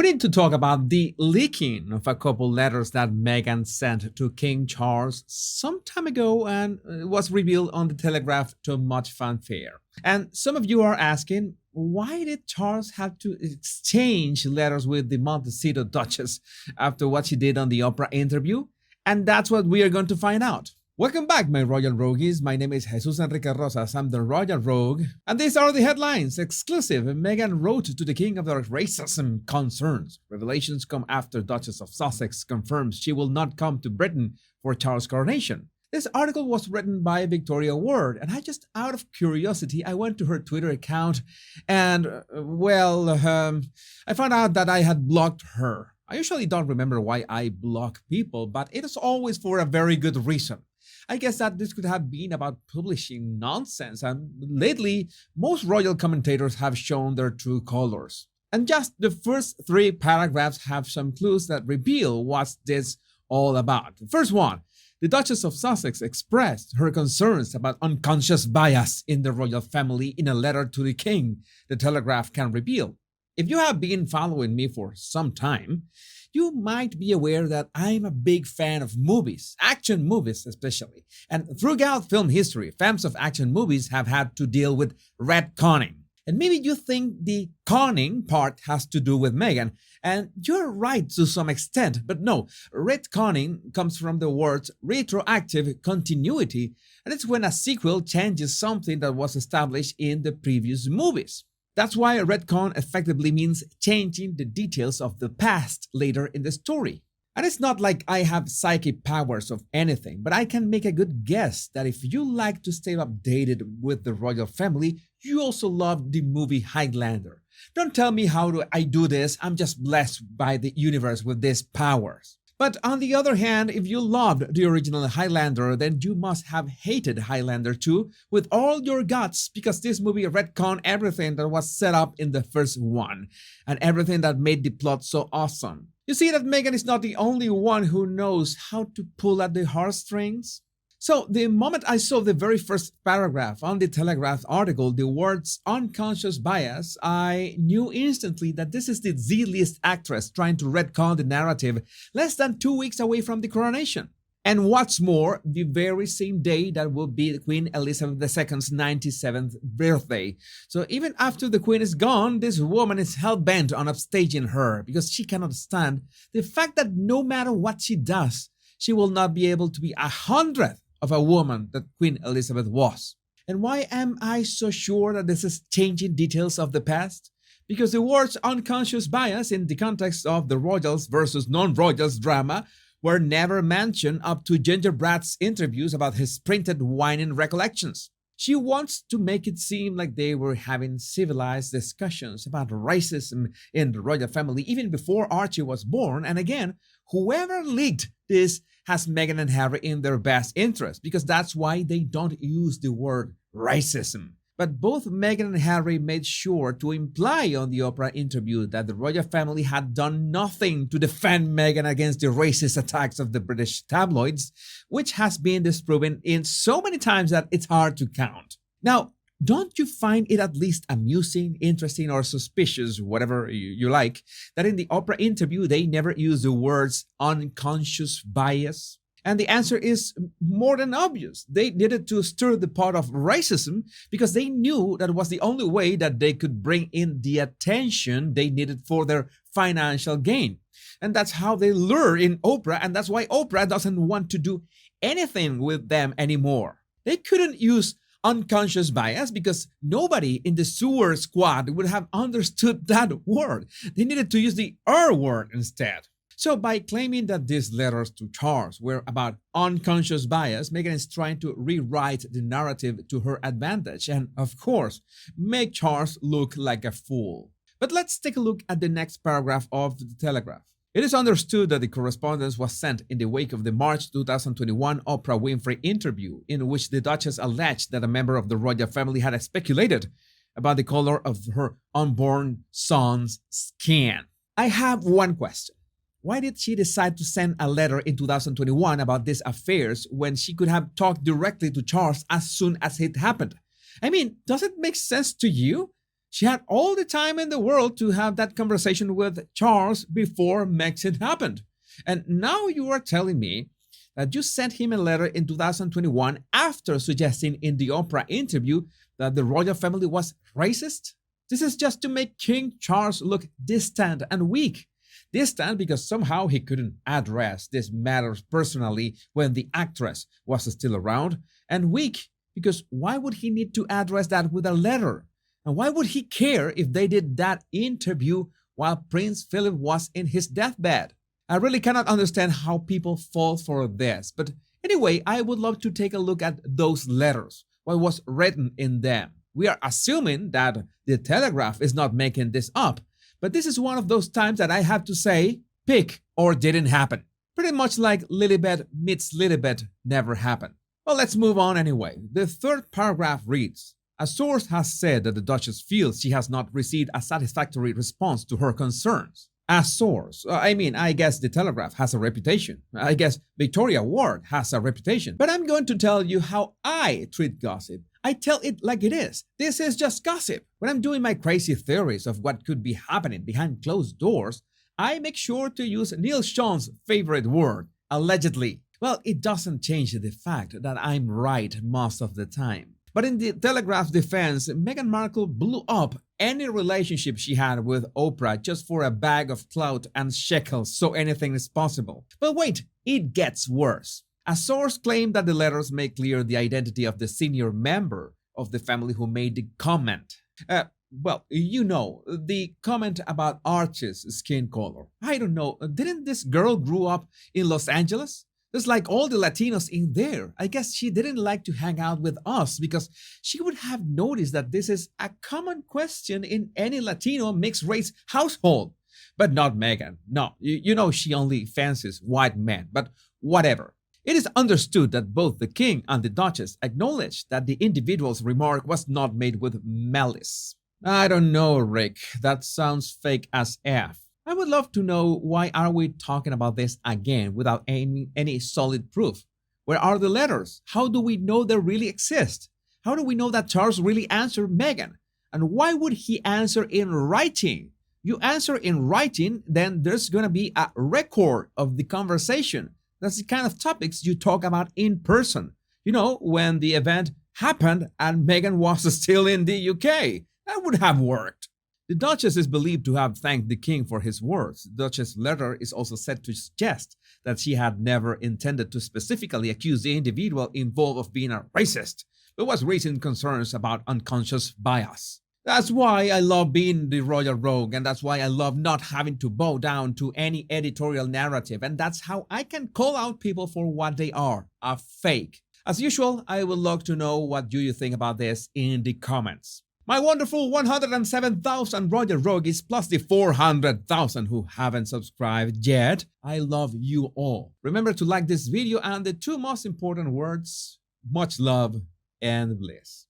We need to talk about the leaking of a couple letters that Meghan sent to King Charles some time ago and was revealed on the Telegraph to much fanfare. And some of you are asking, why did Charles have to exchange letters with the Montecito Duchess after what she did on the Oprah interview? And that's what we are going to find out. Welcome back, my Royal Rogues. My name is Jesus Enrique Rosas. I'm the Royal Rogue. And these are the headlines. Exclusive. Meghan wrote to the king of their racism concerns. Revelations come after Duchess of Sussex confirms she will not come to Britain for Charles' coronation. This article was written by Victoria Ward, and out of curiosity, I went to her Twitter account and, I found out that I had blocked her. I usually don't remember why I block people, but it is always for a very good reason. I guess that this could have been about publishing nonsense, and lately, most royal commentators have shown their true colors. And just the first 3 paragraphs have some clues that reveal what this all about. The first one, the Duchess of Sussex expressed her concerns about unconscious bias in the royal family in a letter to the king, the Telegraph can reveal. If you have been following me for some time, you might be aware that I'm a big fan of movies, action movies especially. And throughout film history, fans of action movies have had to deal with retconning. And maybe you think the conning part has to do with Meghan, and you're right to some extent, but no, retconning comes from the word retroactive continuity, and it's when a sequel changes something that was established in the previous movies. That's why a retcon effectively means changing the details of the past later in the story. And it's not like I have psychic powers of anything, but I can make a good guess that if you like to stay updated with the royal family, you also love the movie Highlander. Don't tell me how do I do this, I'm just blessed by the universe with these powers. But on the other hand, if you loved the original Highlander, then you must have hated Highlander 2 with all your guts, because this movie retconned everything that was set up in the first one, and everything that made the plot so awesome. You see that Meghan is not the only one who knows how to pull at the heartstrings? So the moment I saw the very first paragraph on the Telegraph article, the words unconscious bias, I knew instantly that this is the Z-list actress trying to retcon the narrative less than 2 weeks away from the coronation. And what's more, the very same day that will be Queen Elizabeth II's 97th birthday. So even after the Queen is gone, this woman is hell-bent on upstaging her because she cannot stand the fact that no matter what she does, she will not be able to be 100th of a woman that Queen Elizabeth was. And why am I so sure that this is changing details of the past? Because the words unconscious bias in the context of the royals versus non-royals drama were never mentioned up to Ginger Brad's interviews about his printed whining recollections. She wants to make it seem like they were having civilized discussions about racism in the royal family even before Archie was born, and again, whoever leaked this has Meghan and Harry in their best interest, because that's why they don't use the word racism. But both Meghan and Harry made sure to imply on the Oprah interview that the royal family had done nothing to defend Meghan against the racist attacks of the British tabloids, which has been disproven in so many times that it's hard to count. Now, don't you find it at least amusing, interesting, or suspicious, whatever you like, that in the Oprah interview they never use the words unconscious bias? And the answer is more than obvious. They did it to stir the pot of racism because they knew that was the only way that they could bring in the attention they needed for their financial gain. And that's how they lure in Oprah, and that's why Oprah doesn't want to do anything with them anymore. They couldn't use unconscious bias because nobody in the sewer squad would have understood that word. They needed to use the R word instead. So by claiming that these letters to Charles were about unconscious bias, Meghan is trying to rewrite the narrative to her advantage and, of course, make Charles look like a fool. But let's take a look at the next paragraph of the Telegraph. It is understood that the correspondence was sent in the wake of the March 2021 Oprah Winfrey interview, in which the Duchess alleged that a member of the royal family had speculated about the color of her unborn son's skin. I have one question. Why did she decide to send a letter in 2021 about these affairs when she could have talked directly to Charles as soon as it happened? I mean, does it make sense to you? She had all the time in the world to have that conversation with Charles before Megxit happened. And now you are telling me that you sent him a letter in 2021 after suggesting in the Oprah interview that the royal family was racist? This is just to make King Charles look distant and weak. Distant because somehow he couldn't address this matter personally when the actress was still around, and weak because why would he need to address that with a letter? And why would he care if they did that interview while Prince Philip was in his deathbed? I really cannot understand how people fall for this. But anyway, I would love to take a look at those letters, what was written in them. We are assuming that the Telegraph is not making this up, but this is one of those times that I have to say, pick or didn't happen. Pretty much like Lilibet meets Lilibet never happened. Well, let's move on anyway. The third paragraph reads, a source has said that the Duchess feels she has not received a satisfactory response to her concerns. A source. I guess the Telegraph has a reputation. I guess Victoria Ward has a reputation. But I'm going to tell you how I treat gossip. I tell it like it is. This is just gossip. When I'm doing my crazy theories of what could be happening behind closed doors, I make sure to use Neil Sean's favorite word, allegedly. Well, it doesn't change the fact that I'm right most of the time. But in the Telegraph's defense, Meghan Markle blew up any relationship she had with Oprah just for a bag of clout and shekels, so anything is possible. But wait, it gets worse. A source claimed that the letters make clear the identity of the senior member of the family who made the comment. The comment about Archie's skin color. I don't know, didn't this girl grow up in Los Angeles? Just like all the Latinos in there. I guess she didn't like to hang out with us because she would have noticed that this is a common question in any Latino mixed-race household. But not Meghan. No, you know she only fancies white men, but whatever. It is understood that both the king and the duchess acknowledged that the individual's remark was not made with malice. I don't know, Rick. That sounds fake as F. I would love to know why are we talking about this again without any solid proof? Where are the letters? How do we know they really exist? How do we know that Charles really answered Meghan? And why would he answer in writing? You answer in writing, then there's going to be a record of the conversation. That's the kind of topics you talk about in person. You know, when the event happened and Meghan was still in the UK. That would have worked. The Duchess is believed to have thanked the king for his words. The Duchess' letter is also said to suggest that she had never intended to specifically accuse the individual involved of being a racist, but was raising concerns about unconscious bias. That's why I love being the royal rogue, and that's why I love not having to bow down to any editorial narrative, and that's how I can call out people for what they are, a fake. As usual, I would love to know what you think about this in the comments. My wonderful 107,000 Royal Rogues plus the 400,000 who haven't subscribed yet. I love you all. Remember to like this video and the two most important words, much love and bliss.